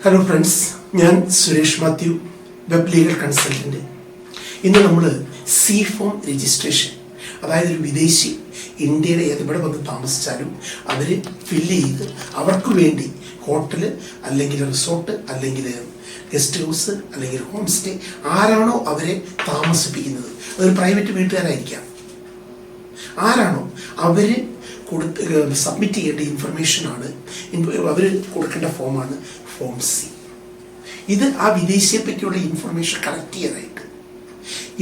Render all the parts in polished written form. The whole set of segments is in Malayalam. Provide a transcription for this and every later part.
ഹലോ ഫ്രണ്ട്സ്, ഞാൻ Suresh Mathew, web legal consultant. ഇന്ന് നമ്മൾ സി ഫോം രജിസ്ട്രേഷൻ, അതായത് ഒരു വിദേശി ഇന്ത്യയുടെ എവിടെ വന്ന് താമസിച്ചാലും അവർ ഫില്ല് ചെയ്ത് അവർക്ക് വേണ്ടി ഹോട്ടൽ അല്ലെങ്കിൽ റിസോർട്ട് അല്ലെങ്കിൽ ഗസ്റ്റ് ഹൗസ് അല്ലെങ്കിൽ ഹോം സ്റ്റേ ആരാണോ അവരെ താമസിപ്പിക്കുന്നത്, അതൊരു പ്രൈവറ്റ് വീട്ടുകാരായിരിക്കാം, ആരാണോ അവർ സബ്മിറ്റ് ചെയ്യേണ്ട ഇൻഫർമേഷനാണ്, അവർ കൊടുക്കേണ്ട ഫോമാണ് ഫോം സി. ഇത് ആ വിദേശിയെ പറ്റിയുള്ള ഇൻഫർമേഷൻ കളക്ട് ചെയ്യാനായിട്ട്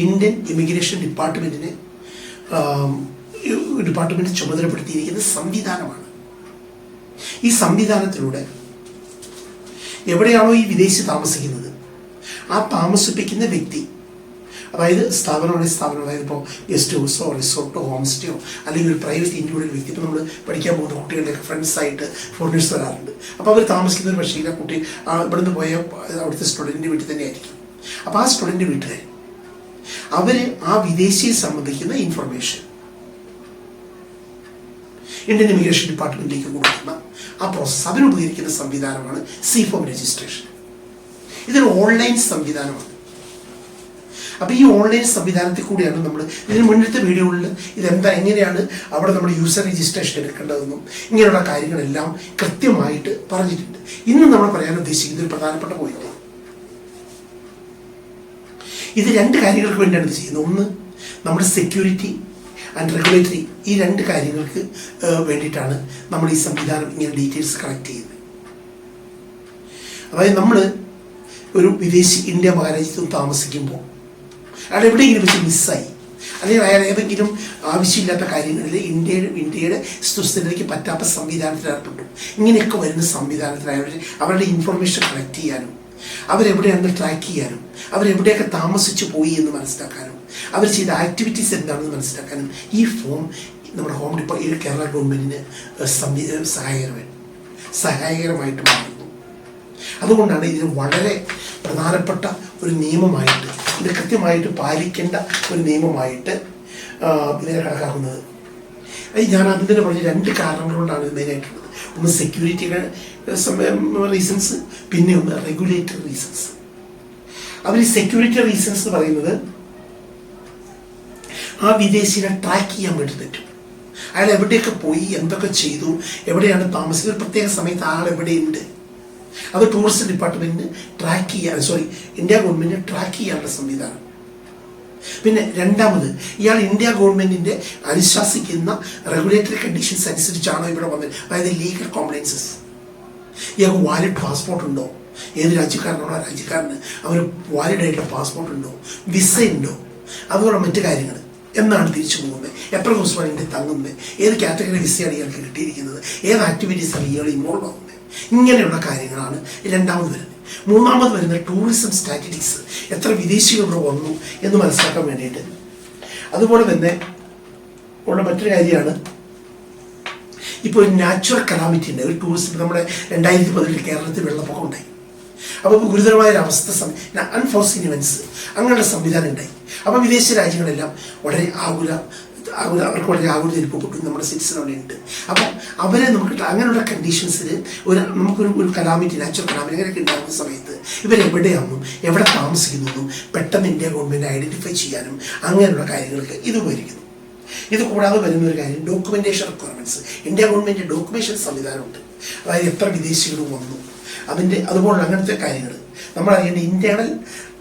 ഇന്ത്യൻ ഇമിഗ്രേഷൻ ഡിപ്പാർട്ട്മെൻറ്റ് ചുമതലപ്പെടുത്തിയിരിക്കുന്ന സംവിധാനമാണ്. ഈ സംവിധാനത്തിലൂടെ എവിടെയാണോ ഈ വിദേശി താമസിക്കുന്നത് ആ താമസിപ്പിക്കുന്ന വ്യക്തി, അതായത് സ്ഥാപനം, അതായത് ഇപ്പോൾ ഗസ്റ്റ് ഹൗസോ റിസോർട്ടോ ഹോം സ്റ്റേയോ അല്ലെങ്കിൽ ഒരു പ്രൈവറ്റ് ഇൻഡിവിജ്വൽ വ്യക്തി, ഇപ്പോൾ നമ്മൾ പഠിക്കാൻ പോകുന്ന കുട്ടികളുടെയൊക്കെ ഫ്രണ്ട്സായിട്ട് ഫോറിനേഴ്സ് വരാറുണ്ട്. അപ്പോൾ അവർ താമസിക്കുന്ന ഒരു പക്ഷേ കുട്ടി ഇവിടുന്ന് പോയ അവിടുത്തെ സ്റ്റുഡൻറ്റിൻ്റെ വീട്ടിൽ തന്നെ ആയിരിക്കും. അപ്പോൾ ആ സ്റ്റുഡൻറ്റ് വീട്ടുകാർ അവർ ആ വിദേശിയെ സംബന്ധിക്കുന്ന ഇൻഫർമേഷൻ ഇന്ത്യൻ ഇമിഗ്രേഷൻ ഡിപ്പാർട്ട്മെൻറ്റിലേക്ക് കൊടുക്കുന്ന ആ പ്രോസസ്സ്, അതിനുപകരിക്കുന്ന സംവിധാനമാണ് സി ഫോം രജിസ്ട്രേഷൻ. ഇതൊരു ഓൺലൈൻ സംവിധാനമാണ്. അപ്പോൾ ഈ ഓൺലൈൻ സംവിധാനത്തിൽ കൂടിയാണ് നമ്മൾ ഇതിന് മുന്നത്തെ വീഡിയോകളിൽ എങ്ങനെയാണ് അവിടെ നമ്മൾ യൂസർ രജിസ്ട്രേഷൻ എടുക്കേണ്ടതെന്നും ഇങ്ങനെയുള്ള കാര്യങ്ങളെല്ലാം കൃത്യമായിട്ട് പറഞ്ഞിട്ടുണ്ട്. ഇന്ന് നമ്മൾ പറയാൻ ഉദ്ദേശിക്കുന്ന ഒരു പ്രധാനപ്പെട്ട പോയിന്റ്, ഇത് രണ്ട് കാര്യങ്ങൾക്ക് വേണ്ടിയാണ് ഇത് ചെയ്യുന്നത്. ഒന്ന്, നമ്മുടെ സെക്യൂരിറ്റി ആൻഡ് റെഗുലേറ്ററി, ഈ രണ്ട് കാര്യങ്ങൾക്ക് വേണ്ടിയിട്ടാണ് നമ്മൾ ഈ സംവിധാനം ഇങ്ങനെ ഡീറ്റെയിൽസ് കളക്ട് ചെയ്യുന്നത്. അതായത് നമ്മൾ ഒരു വിദേശി ഇന്ത്യ മഹാരാജ്യത്ത് താമസിക്കുമ്പോൾ അയാൾ എവിടെയെങ്കിലും വെച്ച് മിസ്സായി, അല്ലെങ്കിൽ അയാൾ ഏതെങ്കിലും ആവശ്യമില്ലാത്ത കാര്യങ്ങളിൽ ഇന്ത്യയുടെ സുസ്ഥിരതയ്ക്ക് പറ്റാത്ത സംവിധാനത്തിൽ ഏർപ്പെട്ടു, ഇങ്ങനെയൊക്കെ വരുന്ന സംവിധാനത്തിൽ അവരുടെ ഇൻഫർമേഷൻ കളക്ട് ചെയ്യാനും അവരെവിടെയാണെന്ന് ട്രാക്ക് ചെയ്യാനും അവരെവിടെയൊക്കെ താമസിച്ചു പോയി എന്ന് മനസ്സിലാക്കാനും അവർ ചെയ്ത ആക്ടിവിറ്റീസ് എന്താണെന്ന് മനസ്സിലാക്കാനും ഈ ഫോം നമ്മുടെ ഹോം ഡിപ്പാർട്ട്മെൻറ്റ് കേരള ഗവൺമെൻറ്റിന് സഹായകരമായിട്ട് മാറുന്നു. അതുകൊണ്ടാണ് ഇതിന് വളരെ പ്രധാനപ്പെട്ട ഒരു നിയമമായിട്ട്, ഇത് കൃത്യമായിട്ട് പാലിക്കേണ്ട ഒരു നിയമമായിട്ട് ഇതിനെ കണക്കാക്കുന്നത്. ഞാൻ അതിന് പറഞ്ഞ രണ്ട് കാരണങ്ങൾ കൊണ്ടാണ് ഇത് മെയിനായിട്ടുള്ളത്. ഒന്ന് സെക്യൂരിറ്റി റീസൺസ്, പിന്നെ ഒന്ന് റെഗുലേറ്ററി റീസൺസ്. അവർ ഈ സെക്യൂരിറ്റി റീസൺസ് എന്ന് പറയുന്നത് ആ വിദേശിനെ ട്രാക്ക് ചെയ്യാൻ വേണ്ടി പറ്റും. അയാൾ എവിടെയൊക്കെ പോയി, എന്തൊക്കെ ചെയ്തു, എവിടെയാണ് താമസിക്കുന്നത്, പ്രത്യേക സമയത്ത് ആൾ എവിടെയുണ്ട്, അത് ടൂറിസം ഡിപ്പാർട്ട്മെൻറ്റിന് ട്രാക്ക് ചെയ്യാൻ, ഇന്ത്യ ഗവൺമെൻറ്റിന് ട്രാക്ക് ചെയ്യാനുള്ള സംവിധാനം. പിന്നെ രണ്ടാമത്, ഇയാൾ ഇന്ത്യ ഗവൺമെൻറ്റിൻ്റെ അനുശാസിക്കുന്ന റെഗുലേറ്ററി കണ്ടീഷൻസ് അനുസരിച്ചാണോ ഇവിടെ വന്നത്, അതായത് ലീഗൽ കോംപ്ലയൻസസ്. ഇയാൾക്ക് വാലിഡ് പാസ്പോർട്ട് ഉണ്ടോ, ഏത് രാജ്യക്കാരനാണോ ആ രാജ്യക്കാരന് അവർ വാലിഡ് ആയിട്ടുള്ള പാസ്പോർട്ട് ഉണ്ടോ, വിസ ഉണ്ടോ, അതുപോലെ മറ്റു കാര്യങ്ങൾ, എന്നാണ് തിരിച്ചു പോകുന്നത്, എത്ര ദിവസമാണ് ഇന്ത്യ തങ്ങുന്നത്, ഏത് കാറ്റഗറി വിസയാണ് ഇയാൾക്ക് കിട്ടിയിരിക്കുന്നത്, ഏത് ആക്ടിവിറ്റീസാണ് ഇയാൾ ഇൻവോൾവ് ആകുന്നത്, ഇങ്ങനെയുള്ള കാര്യങ്ങളാണ് രണ്ടാമത് വരുന്നത്. മൂന്നാമത് വരുന്ന ടൂറിസം സ്റ്റാറ്റിസ്റ്റിക്സ്, എത്ര വിദേശികൾ ഇവിടെ വന്നു എന്ന് മനസ്സിലാക്കാൻ വേണ്ടിയിട്ട്. അതുപോലെ തന്നെ ഉള്ള മറ്റൊരു കാര്യമാണ്, ഇപ്പോൾ ഒരു നാച്ചുറൽ കലാമിറ്റി ഉണ്ട്, ഒരു ടൂറിസം, നമ്മുടെ 2018 കേരളത്തിൽ വെള്ളപ്പൊക്കം ഉണ്ടായി. അപ്പോൾ ഗുരുതരമായൊരവസ്ഥ, അൺഫോർസീൻ ഇവൻസ്, അങ്ങനെയുള്ള സംവിധാനം ഉണ്ടായി. അപ്പോൾ വിദേശ രാജ്യങ്ങളെല്ലാം വളരെ അവർക്ക് വളരെ ആകുലരിപ്പപ്പെട്ടു, നമ്മുടെ സിറ്റിസൺ അവിടെ ഉണ്ട്. അപ്പം അവരെ നമുക്ക് അങ്ങനെയുള്ള കണ്ടീഷൻസിൽ നമുക്കൊരു കലാമിറ്റി, നാച്ചുറൽ കലാമിറ്റി അങ്ങനെയൊക്കെ ഉണ്ടാകുന്ന സമയത്ത് ഇവരെവിടെയാണെന്നും എവിടെ താമസിക്കുന്നതെന്നും പെട്ടെന്ന് ഇന്ത്യ ഗവൺമെൻറ് ഐഡൻറ്റിഫൈ ചെയ്യാനും അങ്ങനെയുള്ള കാര്യങ്ങൾക്ക് ഇത് ഉപകരിക്കുന്നു. ഇത് കൂടാതെ വരുന്നൊരു കാര്യം, documentation requirements. India government documentation സംവിധാനമുണ്ട്, അതായത് എത്ര വിദേശികൾ വന്നു, അതുപോലുള്ള അങ്ങനത്തെ കാര്യങ്ങൾ നമ്മൾ അറിയേണ്ട ഇൻറ്റേർണൽ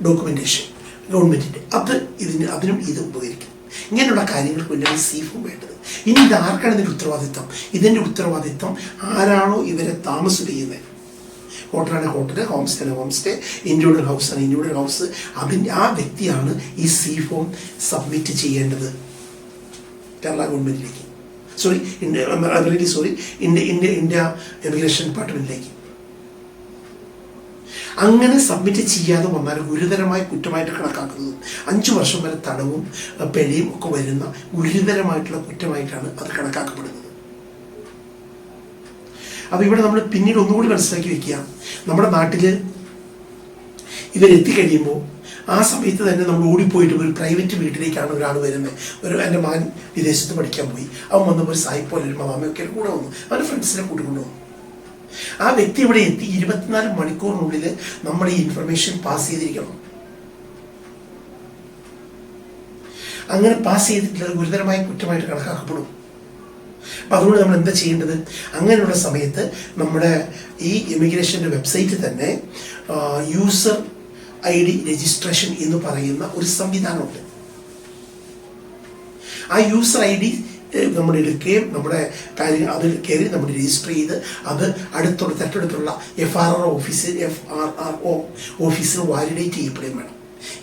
ഡോക്യുമെൻറ്റേഷൻ ഗവൺമെൻറ്റിൻ്റെ, അതിനും ഇത് ഉപകരിക്കും. ഇങ്ങനെയുള്ള കാര്യങ്ങൾക്ക് വേണ്ടിയാണ് സി ഫോം വേണ്ടത്. ഇനി ഇത് ആർക്കാണ് ഇതിൻ്റെ ഉത്തരവാദിത്വം? ഇതിൻ്റെ ഉത്തരവാദിത്വം ആരാണോ ഇവരെ താമസിപ്പിക്കുന്നത്, ഹോട്ടലാണ് hotel, home stay home stay, individual house ആണ് ഇൻഡിവിജ്വൽ ഹൗസ്, ആ വ്യക്തിയാണ് ഈ സി ഫോം സബ്മിറ്റ് ചെയ്യേണ്ടത് കേരള ഗവൺമെൻറ്റിലേക്ക്, ഇന്ത്യ ഇമിഗ്രേഷൻ ഡിപ്പാർട്ട്മെൻറ്റിലേക്ക്. അങ്ങനെ സബ്മിറ്റ് ചെയ്യാതെ വന്നാൽ ഗുരുതരമായ കുറ്റമായിട്ട് കണക്കാക്കുന്നതും 5 വർഷം വരെ തടവും പിഴയും ഒക്കെ വരുന്ന ഗുരുതരമായിട്ടുള്ള കുറ്റമായിട്ടാണ് അത് കണക്കാക്കപ്പെടുന്നത്. അപ്പോൾ ഇവിടെ നമ്മൾ പിന്നീട് ഒന്നുകൂടി മനസ്സിലാക്കി വെക്കുക, നമ്മുടെ നാട്ടിൽ ഇവരെത്തിക്കഴിയുമ്പോൾ ആ സമയത്ത് തന്നെ നമ്മൾ ഓടിപ്പോയിട്ട് ഒരു പ്രൈവറ്റ് വീട്ടിലേക്കാണ് ഒരാൾ വരുന്നത്. എൻ്റെ മകൻ വിദേശത്ത് പഠിക്കാൻ പോയി, അവൻ വന്നപ്പോൾ ഒരു സായിപ്പോ അല്ലെങ്കിൽ മദാമയൊക്കെ കൂടെ വന്നു, അവൻ്റെ ഫ്രണ്ട്സിനെ കൂട്ടിക്കൊണ്ടു വന്നു. ആ വ്യക്തി ഇവിടെ എത്തി 24 മണിക്കൂറിനുള്ളിൽ നമ്മൾ ഈ ഇൻഫർമേഷൻ പാസ് ചെയ്തിരിക്കണം. അങ്ങനെ പാസ് ചെയ്തിട്ടുള്ളത് ഗുരുതരമായ കുറ്റമായിട്ട് കണക്കാക്കപ്പെടും. അപ്പം അതുകൊണ്ട് നമ്മൾ എന്താ ചെയ്യേണ്ടത്? അങ്ങനെയുള്ള സമയത്ത് നമ്മുടെ ഈ ഇമിഗ്രേഷൻ്റെ വെബ്സൈറ്റിൽ തന്നെ യൂസർ ID രജിസ്ട്രേഷൻ എന്ന് പറയുന്ന ഒരു സംവിധാനമുണ്ട്. ആ യൂസർ ID നമ്മൾ എടുക്കുകയും നമ്മുടെ കാര്യങ്ങൾ അതിൽ കയറി നമ്മൾ രജിസ്റ്റർ ചെയ്ത് അത് തൊട്ടടുത്തുള്ള FRRO ഓഫീസിൽ വാലിഡേറ്റ് ചെയ്യപ്പെടുകയും വേണം.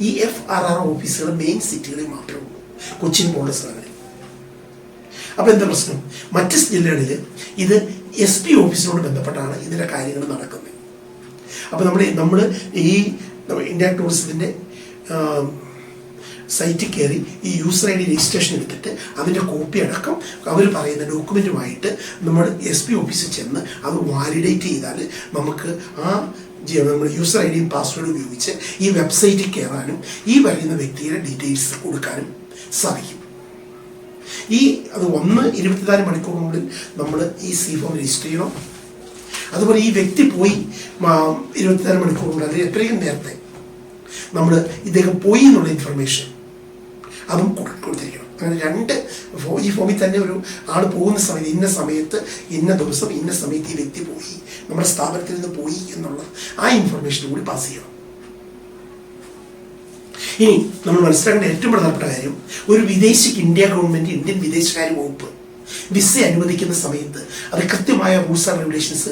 ഈ FRRO ഓഫീസുകൾ മെയിൻ സിറ്റികളിൽ മാത്രമേ ഉള്ളൂ, കൊച്ചിൻ പോലുള്ള സ്ഥലങ്ങളിൽ. അപ്പോൾ എന്താ പ്രശ്നം? മറ്റ് ജില്ലകളിൽ ഇത് SP ഓഫീസിനോട് ബന്ധപ്പെട്ടാണ് ഇതിൻ്റെ കാര്യങ്ങൾ നടക്കുന്നത്. അപ്പോൾ നമ്മൾ ഈ ഇന്ത്യ ടൂറിസത്തിൻ്റെ സൈറ്റിൽ കയറി ഈ യൂസർ ID രജിസ്ട്രേഷൻ എടുത്തിട്ട് അതിൻ്റെ കോപ്പി അടക്കം അവർ പറയുന്ന ഡോക്യുമെൻറ്റുമായിട്ട് നമ്മൾ SP ഓഫീസിൽ ചെന്ന് അത് വാലിഡേറ്റ് ചെയ്താൽ നമുക്ക് നമ്മൾ യൂസർ IDയും പാസ്വേഡും ഉപയോഗിച്ച് ഈ വെബ്സൈറ്റിൽ കയറാനും ഈ പറയുന്ന വ്യക്തിയുടെ ഡീറ്റെയിൽസ് കൊടുക്കാനും സാധിക്കും. അത് 24 മണിക്കൂറിനുള്ളിൽ നമ്മൾ ഈ C-ഫോം രജിസ്റ്റർ ചെയ്യണം. അതുപോലെ ഈ വ്യക്തി പോയി 24 മണിക്കൂറിനുള്ളിൽ അല്ലെങ്കിൽ എത്രയും നേരത്തെ നമ്മൾ ഇദ്ദേഹം പോയി എന്നുള്ള ഇൻഫർമേഷൻ അതും കൊടുത്തിരിക്കണം. അങ്ങനെ ഈ ഫോമിൽ തന്നെ ഒരു ആൾ പോകുന്ന സമയത്ത് ഇന്ന സമയത്ത് ഇന്ന ദിവസം ഇന്ന സമയത്ത് ഈ വ്യക്തി പോയി, നമ്മുടെ സ്ഥാപനത്തിൽ നിന്ന് പോയി എന്നുള്ള ആ ഇൻഫർമേഷൻ കൂടി പാസ് ചെയ്യണം. ഇനി നമ്മൾ മനസ്സിലാക്കേണ്ട ഏറ്റവും പ്രധാനപ്പെട്ട കാര്യം, ഒരു വിദേശിക്ക് ഇന്ത്യ ഗവൺമെൻറ്, ഇന്ത്യൻ വിദേശകാര്യ വകുപ്പ് വിസ അനുവദിക്കുന്ന സമയത്ത് അത് കൃത്യമായ റൂൾസ് ആൻഡ് റെഗുലേഷൻസ്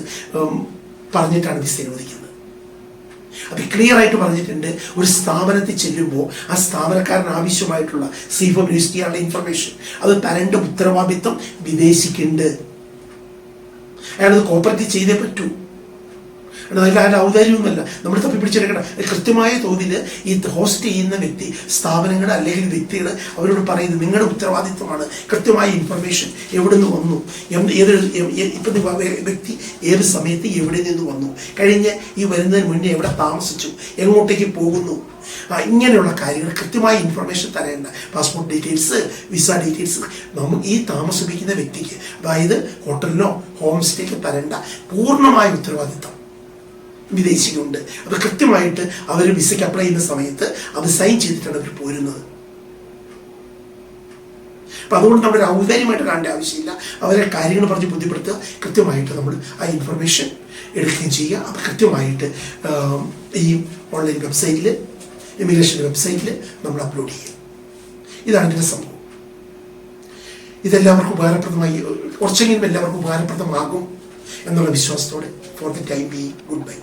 പറഞ്ഞിട്ടാണ് വിസ അനുവദിക്കുന്നത്. അത് ക്ലിയർ ആയിട്ട് പറഞ്ഞിട്ടുണ്ട്. ഒരു സ്ഥാപനത്തിൽ ചെല്ലുമ്പോൾ ആ സ്ഥാപനക്കാരന് ആവശ്യമായിട്ടുള്ള C-ഫോം രജിസ്റ്റർ ചെയ്യാനുള്ള ഇൻഫർമേഷൻ അത് തരേണ്ട ഉത്തരവാദിത്വം വിദേശിക്കുണ്ട്. അയാളത് കോപ്പറേറ്റ് ചെയ്തേ പറ്റൂ. അതിൻ്റെ ഔദാര്യമൊന്നുമല്ല നമ്മൾ തപ്പിപ്പിടിച്ചെടുക്കണം. കൃത്യമായ തോതിൽ ഈ ഹോസ്റ്റ് ചെയ്യുന്ന വ്യക്തി, സ്ഥാപനങ്ങൾ അല്ലെങ്കിൽ വ്യക്തികൾ അവരോട് പറയുന്നത് നിങ്ങളുടെ ഉത്തരവാദിത്വമാണ്. കൃത്യമായ ഇൻഫർമേഷൻ എവിടെ നിന്ന് വന്നു, ഇപ്പം വ്യക്തി ഏത് സമയത്ത് എവിടെ നിന്ന് വന്നു, കഴിഞ്ഞ് ഈ വരുന്നതിന് മുന്നേ എവിടെ താമസിച്ചു, എങ്ങോട്ടേക്ക് പോകുന്നു, ഇങ്ങനെയുള്ള കാര്യങ്ങൾ കൃത്യമായ ഇൻഫർമേഷൻ തരേണ്ട. പാസ്പോർട്ട് ഡീറ്റെയിൽസ്, വിസ ഡീറ്റെയിൽസ് നമുക്ക് ഈ താമസിപ്പിക്കുന്ന വ്യക്തിക്ക്, അതായത് ഹോട്ടലിനോ ഹോം സ്റ്റേക്ക് തരേണ്ട പൂർണ്ണമായ ഉത്തരവാദിത്വം വിദേശിക്കുണ്ട്. അത് കൃത്യമായിട്ട് അവർ വിസയ്ക്ക് അപ്ലൈ ചെയ്യുന്ന സമയത്ത് അത് സൈൻ ചെയ്തിട്ടാണ് അവർ പോരുന്നത്. അപ്പം അതുകൊണ്ട് നമ്മൾ ഔദാര്യമായിട്ട് കാണേണ്ട ആവശ്യമില്ല. അവരെ കാര്യങ്ങൾ പറഞ്ഞ് ബുദ്ധിപ്പെടുത്തുക, കൃത്യമായിട്ട് നമ്മൾ ആ ഇൻഫർമേഷൻ എടുക്കുകയും ചെയ്യുക. അത് കൃത്യമായിട്ട് ഈ ഓൺലൈൻ വെബ്സൈറ്റിൽ, ഇമിഗ്രേഷൻ വെബ്സൈറ്റിൽ നമ്മൾ അപ്ലോഡ് ചെയ്യുക. ഇതാണ് ഇതിൻ്റെ സംഭവം. ഇതെല്ലാവർക്കും ഉപകാരപ്രദമായി, കുറച്ചെങ്കിലും എല്ലാവർക്കും ഉപകാരപ്രദമാകും എന്നുള്ള വിശ്വാസത്തോടെ for the time being good bye.